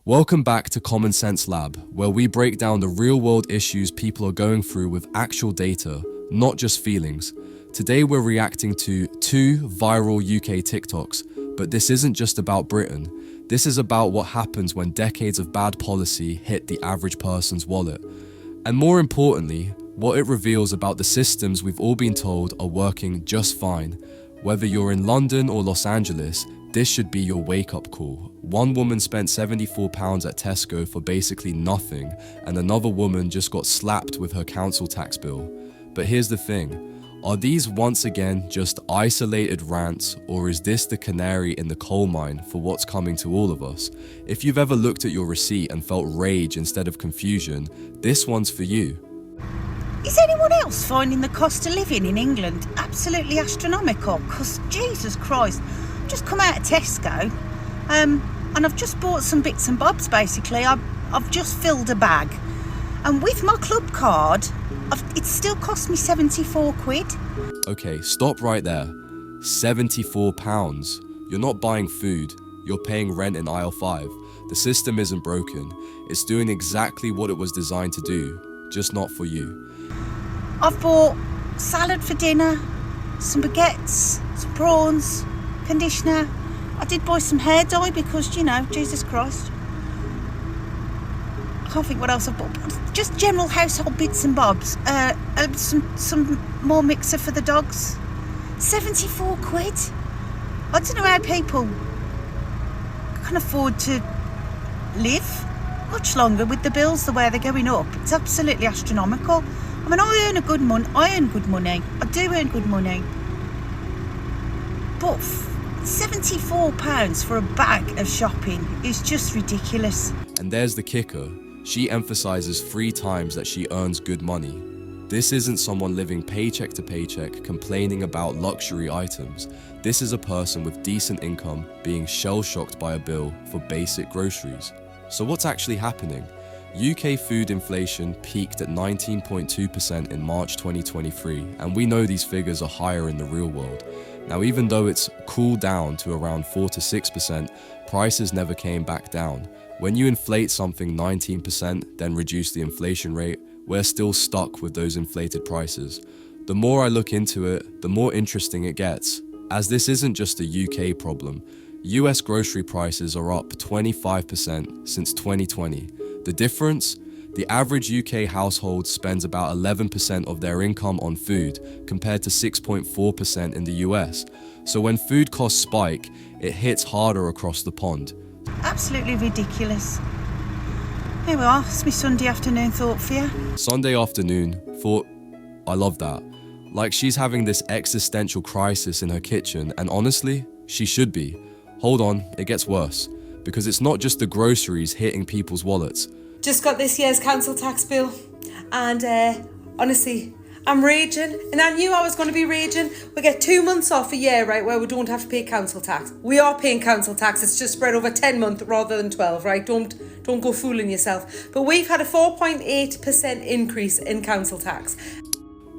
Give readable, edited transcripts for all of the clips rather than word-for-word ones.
Welcome back to Common Sense Lab, where we break down the real-world issues people are going through with actual data, not just feelings. Today we're reacting to 2 viral UK TikToks, but this isn't just about Britain. This is about what happens when decades of bad policy hit the average person's wallet. And more importantly, what it reveals about the systems we've all been told are working just fine. Whether you're in London or Los Angeles, this should be your wake-up call. One woman spent £74 at Tesco for basically nothing, and another woman just got slapped with her council tax bill. But here's the thing, are these once again just isolated rants, or is this the canary in the coal mine for what's coming to all of us? If you've ever looked at your receipt and felt rage instead of confusion, this one's for you. Is anyone else finding the cost of living in England absolutely astronomical? Because Jesus Christ, I've just come out of Tesco and I've just bought some bits and bobs basically. I've just filled a bag, and with my club card it still cost me 74 quid. Okay, stop right there. £74. You're not buying food, you're paying rent in aisle 5. The system isn't broken, it's doing exactly what it was designed to do, just not for you. I've bought salad for dinner, some baguettes, some prawns, conditioner. I did buy some hair dye because, you know, Jesus Christ. I can't think what else I've bought. Just general household bits and bobs. Some more mixer for the dogs. 74 quid. I don't know how people can afford to live much longer with the bills the way they're going up. It's absolutely astronomical. I mean, I earn good money. I do earn good money. But £74 for a bag of shopping is just ridiculous. And there's the kicker. She emphasizes 3 times that she earns good money. This isn't someone living paycheck to paycheck complaining about luxury items. This is a person with decent income being shell-shocked by a bill for basic groceries. So what's actually happening? UK food inflation peaked at 19.2% in March 2023, and we know these figures are higher in the real world. Now, even though it's cooled down to around 4 to 6%, prices never came back down. When you inflate something 19%, then reduce the inflation rate, we're still stuck with those inflated prices. The more I look into it, the more interesting it gets, as this isn't just a UK problem. US grocery prices are up 25% since 2020. The difference? The average UK household spends about 11% of their income on food, compared to 6.4% in the US. So when food costs spike, it hits harder across the pond. Absolutely ridiculous. Here we are, it's my Sunday afternoon thought for you. Sunday afternoon thought, I love that. Like she's having this existential crisis in her kitchen, and honestly, she should be. Hold on, it gets worse. Because it's not just the groceries hitting people's wallets. Just got this year's council tax bill, and honestly, I'm raging, and I knew I was going to be raging. We get 2 months off a year, right, where we don't have to pay council tax. We are paying council tax, it's just spread over 10 months rather than 12, right? Don't go fooling yourself. But we've had a 4.8% increase in council tax.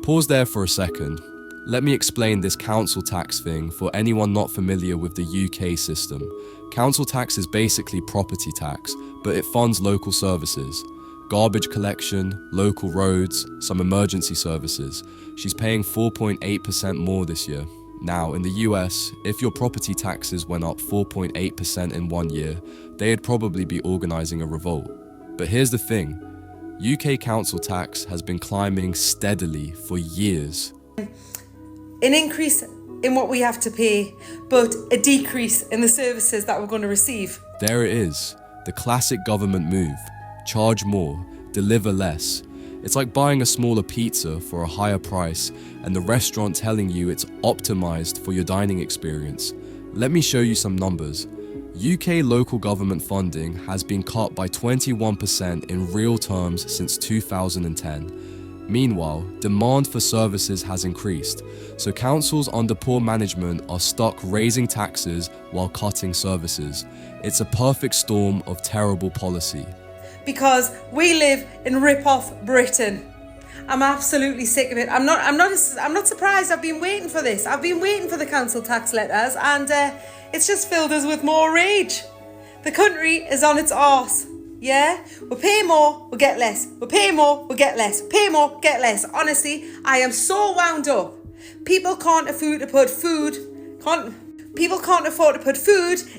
Pause there for a second. Let me explain this council tax thing for anyone not familiar with the UK system. Council tax is basically property tax, but it funds local services. Garbage collection, local roads, some emergency services. She's paying 4.8% more this year. Now, in the US, if your property taxes went up 4.8% in 1 year, they'd probably be organising a revolt. But here's the thing, UK council tax has been climbing steadily for years. An increase in what we have to pay, but a decrease in the services that we're going to receive. There it is, the classic government move. Charge more, deliver less. It's like buying a smaller pizza for a higher price and the restaurant telling you it's optimized for your dining experience. Let me show you some numbers. UK local government funding has been cut by 21% in real terms since 2010. Meanwhile, demand for services has increased, so councils under poor management are stuck raising taxes while cutting services. It's a perfect storm of terrible policy. Because we live in rip-off Britain. I'm absolutely sick of it. I'm not surprised. I've been waiting for this. I've been waiting for the council tax letters, and it's just filled us with more rage. The country is on its arse. Yeah? We pay more, we get less. We pay more, we get less. Pay more, get less. Honestly, I am so wound up. People can't afford to put food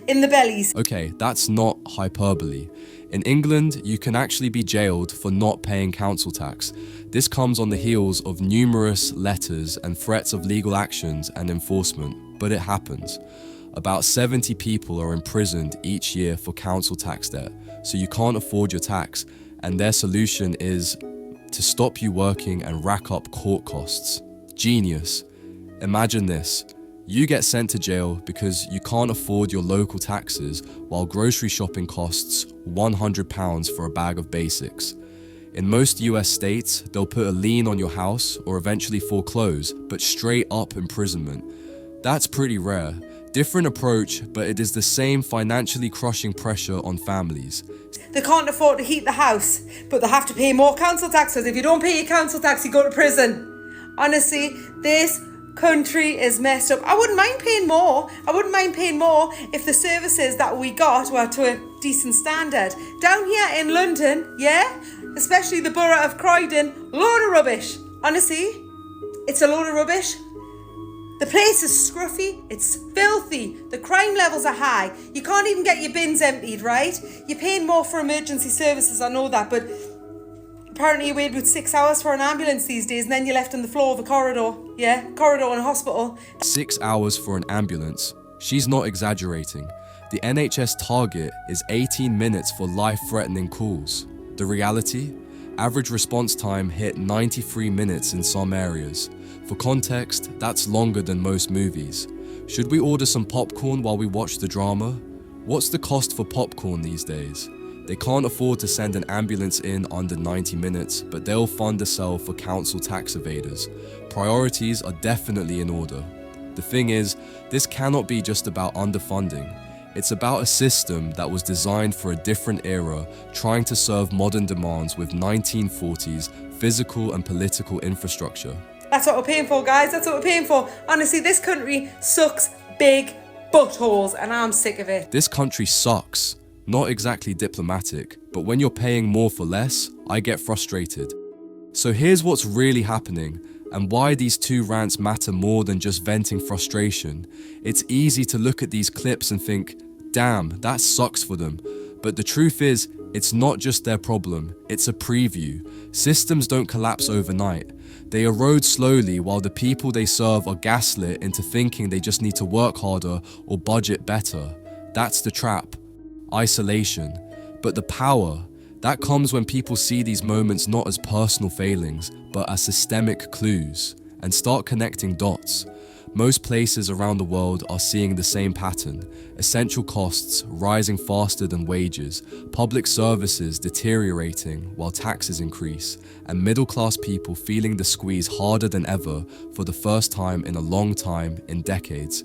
in the bellies. Okay, that's not hyperbole. In England, you can actually be jailed for not paying council tax. This comes on the heels of numerous letters and threats of legal actions and enforcement, but it happens. About 70 people are imprisoned each year for council tax debt, so you can't afford your tax, and their solution is to stop you working and rack up court costs. Genius. Imagine this. You get sent to jail because you can't afford your local taxes while grocery shopping costs £100 for a bag of basics. In most US states, they'll put a lien on your house or eventually foreclose, but straight up imprisonment. That's pretty rare. Different approach, but it is the same financially crushing pressure on families. They can't afford to heat the house, but they have to pay more council taxes. If you don't pay your council tax, you go to prison. Honestly, this country is messed up. I wouldn't mind paying more. If the services that we got were to a decent standard. Down here in London, yeah, especially the borough of Croydon, load of rubbish. Honestly, it's a load of rubbish. The place is scruffy, it's filthy, the crime levels are high, you can't even get your bins emptied, right? You're paying more for emergency services, I know that, but apparently you wait about 6 hours for an ambulance these days and then you're left on the floor of a corridor, corridor in a hospital. 6 hours for an ambulance. She's not exaggerating. The NHS target is 18 minutes for life-threatening calls. The reality? Average response time hit 93 minutes in some areas. For context, that's longer than most movies. Should we order some popcorn while we watch the drama? What's the cost for popcorn these days? They can't afford to send an ambulance in under 90 minutes, but they'll fund a cell for council tax evaders. Priorities are definitely in order. The thing is, this cannot be just about underfunding. It's about a system that was designed for a different era, trying to serve modern demands with 1940s physical and political infrastructure. That's what we're paying for, guys. That's what we're paying for. Honestly, this country sucks big buttholes and I'm sick of it. This country sucks. Not exactly diplomatic, but when you're paying more for less, I get frustrated. So here's what's really happening and why these two rants matter more than just venting frustration. It's easy to look at these clips and think, damn, that sucks for them. But the truth is, it's not just their problem, it's a preview. Systems don't collapse overnight. They erode slowly while the people they serve are gaslit into thinking they just need to work harder or budget better. That's the trap. Isolation. But the power, that comes when people see these moments not as personal failings, but as systemic clues, and start connecting dots. Most places around the world are seeing the same pattern. Essential costs rising faster than wages, public services deteriorating while taxes increase, and middle-class people feeling the squeeze harder than ever for the first time in a long time in decades.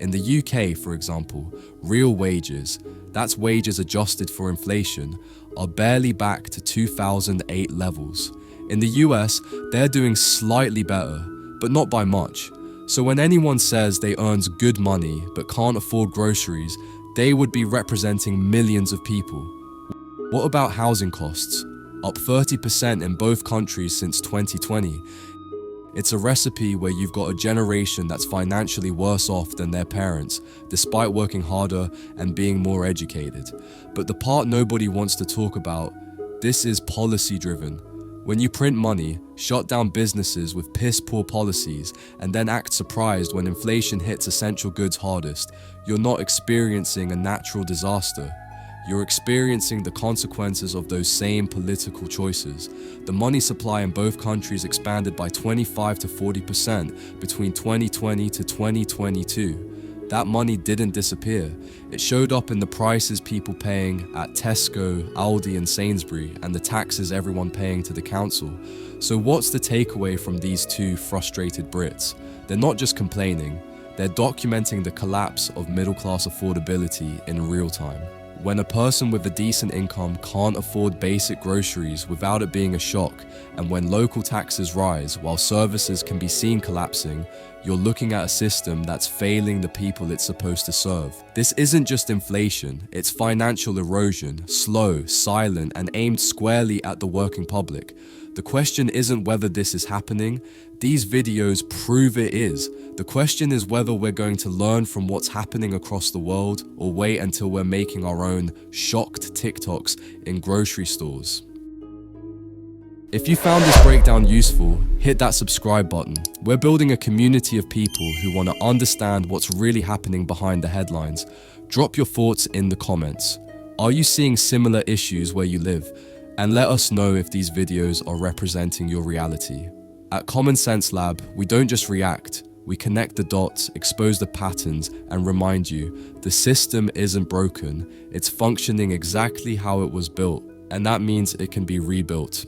In the UK, for example, real wages, that's wages adjusted for inflation, are barely back to 2008 levels. In the US, they're doing slightly better, but not by much. So when anyone says they earns good money but can't afford groceries, they would be representing millions of people. What about housing costs? Up 30% in both countries since 2020. It's a recipe where you've got a generation that's financially worse off than their parents, despite working harder and being more educated. But the part nobody wants to talk about, this is policy driven. When you print money, shut down businesses with piss-poor policies, and then act surprised when inflation hits essential goods hardest, you're not experiencing a natural disaster. You're experiencing the consequences of those same political choices. The money supply in both countries expanded by 25 to 40% between 2020 to 2022. That money didn't disappear. It showed up in the prices people paying at Tesco, Aldi and Sainsbury, and the taxes everyone paying to the council. So what's the takeaway from these two frustrated Brits? They're not just complaining, they're documenting the collapse of middle-class affordability in real time. When a person with a decent income can't afford basic groceries without it being a shock, and when local taxes rise while services can be seen collapsing, you're looking at a system that's failing the people it's supposed to serve. This isn't just inflation, it's financial erosion, slow, silent, and aimed squarely at the working public. The question isn't whether this is happening, these videos prove it is. The question is whether we're going to learn from what's happening across the world or wait until we're making our own shocked TikToks in grocery stores. If you found this breakdown useful, hit that subscribe button. We're building a community of people who want to understand what's really happening behind the headlines. Drop your thoughts in the comments. Are you seeing similar issues where you live? And let us know if these videos are representing your reality. At Common Sense Lab, we don't just react, we connect the dots, expose the patterns, and remind you, the system isn't broken, it's functioning exactly how it was built, and that means it can be rebuilt.